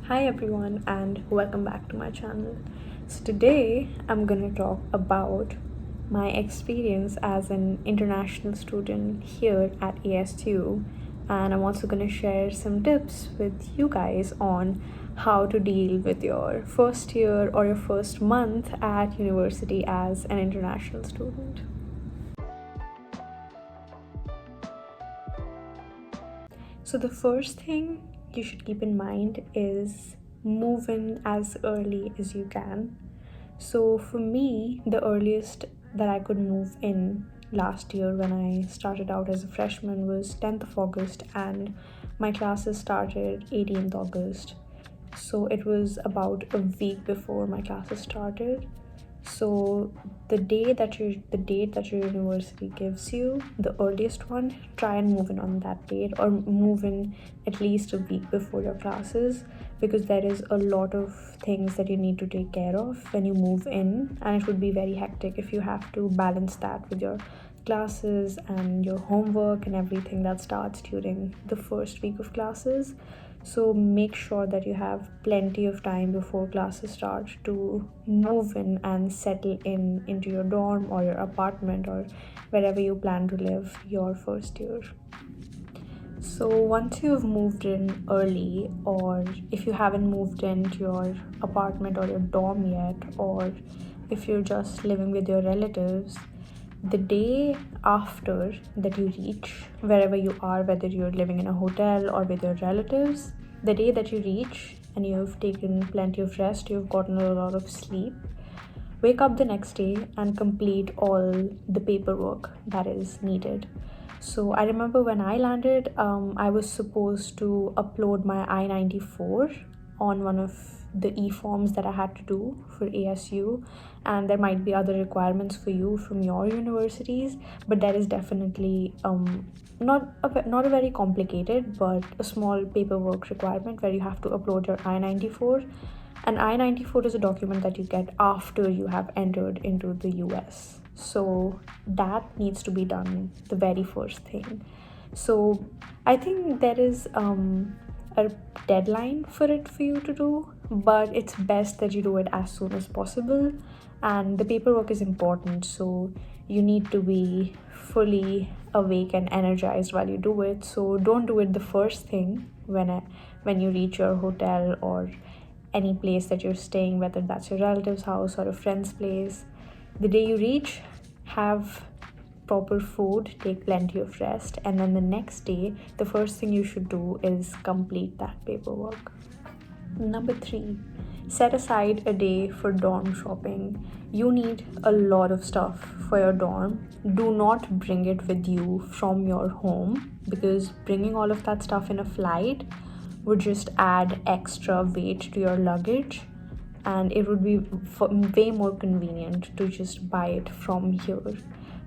Hi everyone and welcome back to my channel. So today I'm gonna talk about my experience as an international student here at ASU, and I'm also gonna share some tips with you guys on how to deal with your first year or your first month at university as an international student. So the first thing you should keep in mind is move in as early as you can. So for me, the earliest that I could move in last year when I started out as a freshman was 10th of August, and my classes started 18th August. So it was about a week before my classes started. So the date that your university gives you, the earliest one, try and move in on that date or move in at least a week before your classes, because there is a lot of things that you need to take care of when you move in, and it would be very hectic if you have to balance that with your classes and your homework and everything that starts during the first week of classes. So make sure that you have plenty of time before classes start to move in and settle in into your dorm or your apartment or wherever you plan to live your first year. So once you've moved in early, or if you haven't moved into your apartment or your dorm yet, or if you're just living with your relatives, the day after that you reach wherever you are, whether you're living in a hotel or with your relatives, the day that you reach and you've taken plenty of rest, you've gotten a lot of sleep, wake up the next day and complete all the paperwork that is needed. So I remember when I landed, I was supposed to upload my I-94 on one of the e-forms that I had to do for ASU, and there might be other requirements for you from your universities, but that is definitely not a very complicated but a small paperwork requirement where you have to upload your I-94. An I-94 is a document that you get after you have entered into the US. So that needs to be done the very first thing. So I think there is a deadline for it for you to do, but it's best that you do it as soon as possible. And the paperwork is important, so you need to be fully awake and energized while you do it. So don't do it the first thing when you reach your hotel or any place that you're staying, whether that's your relative's house or a friend's place. The day you reach, have proper food, take plenty of rest, and then the next day, the first thing you should do is complete that paperwork. Number 3, set aside a day for dorm shopping. You need a lot of stuff for your dorm. Do not bring it with you from your home, because bringing all of that stuff in a flight would just add extra weight to your luggage, and it would be way more convenient to just buy it from here.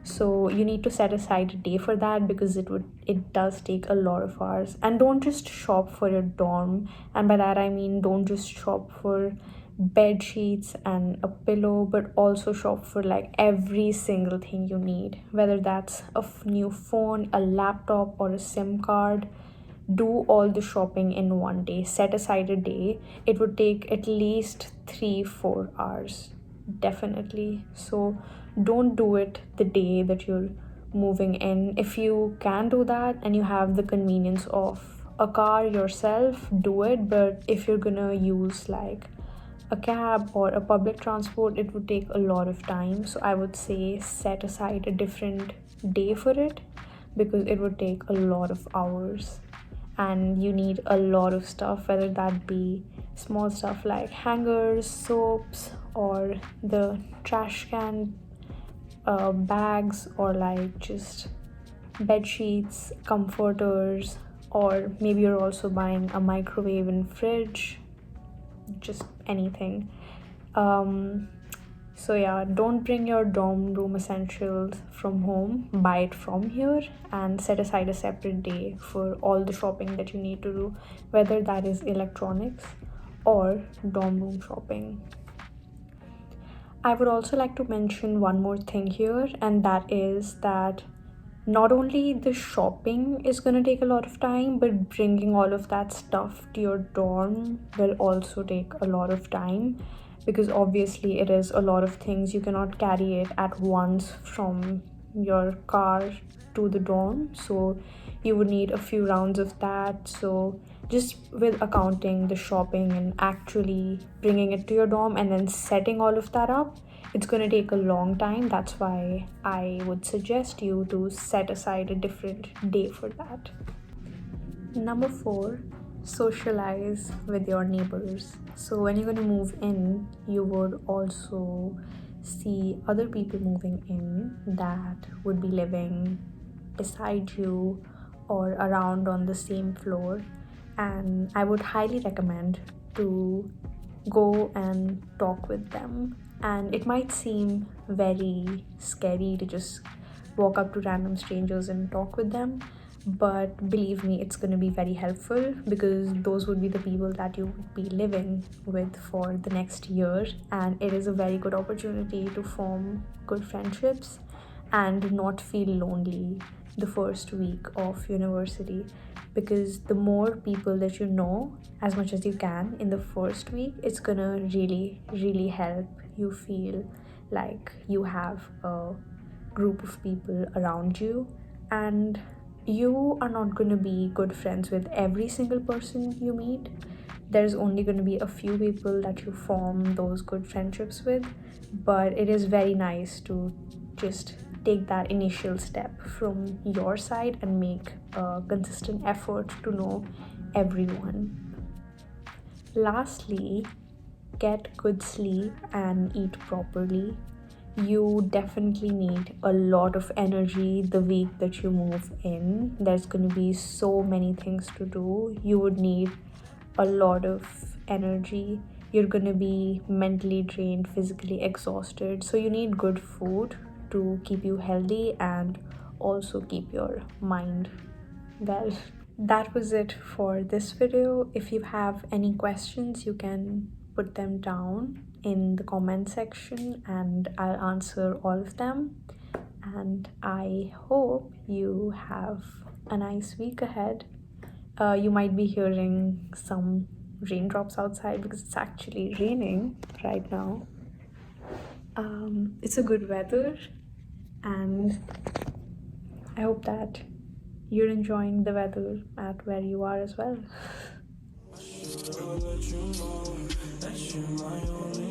So you need to set aside a day for that, because it does take a lot of hours. And don't just shop for your dorm, and by that I mean don't just shop for bed sheets and a pillow, but also shop for like every single thing you need, whether that's a new phone, a laptop, or a SIM card. Do all the shopping in one day. Set aside a day. It would take at least 3-4 hours, definitely. So don't do it the day that you're moving in. If you can do that and you have the convenience of a car yourself, do it. But if you're gonna use like a cab or a public transport, it would take a lot of time. So I would say set aside a different day for it, because it would take a lot of hours and you need a lot of stuff, whether that be small stuff like hangers, soaps, or the trash can bags, or like just bed sheets, comforters, or maybe you're also buying a microwave and fridge, just anything. So yeah, don't bring your dorm room essentials from home. Buy it from here and set aside a separate day for all the shopping that you need to do, whether that is electronics or dorm room shopping. I would also like to mention one more thing here, and that is that not only the shopping is going to take a lot of time, but bringing all of that stuff to your dorm will also take a lot of time, because obviously it is a lot of things. You cannot carry it at once from your car to the dorm, so you would need a few rounds of that. So just with accounting the shopping and actually bringing it to your dorm and then setting all of that up, it's going to take a long time. That's why I would suggest you to set aside a different day for that. Number 4, socialize with your neighbors. So when you're going to move in, you would also see other people moving in that would be living beside you or around on the same floor. And I would highly recommend to go and talk with them. And it might seem very scary to just walk up to random strangers and talk with them, but believe me, it's going to be very helpful, because those would be the people that you would be living with for the next year. And it is a very good opportunity to form good friendships and not feel lonely the first week of university, because the more people that you know as much as you can in the first week, it's gonna really help you feel like you have a group of people around you. And you are not going to be good friends with every single person you meet. There's only going to be a few people that you form those good friendships with, but it is very nice to just take that initial step from your side and make a consistent effort to know everyone. Lastly, get good sleep and eat properly. You definitely need a lot of energy the week that you move in. There's going to be so many things to do. You would need a lot of energy. You're going to be mentally drained, physically exhausted. So you need good food to keep you healthy and also keep your mind well. That was it for this video. If you have any questions, you can put them down in the comment section and I'll answer all of them. And I hope you have a nice week ahead. You might be hearing some raindrops outside because it's actually raining right now. It's a good weather, and I hope that you're enjoying the weather at where you are as well. I'll let you know that you're my only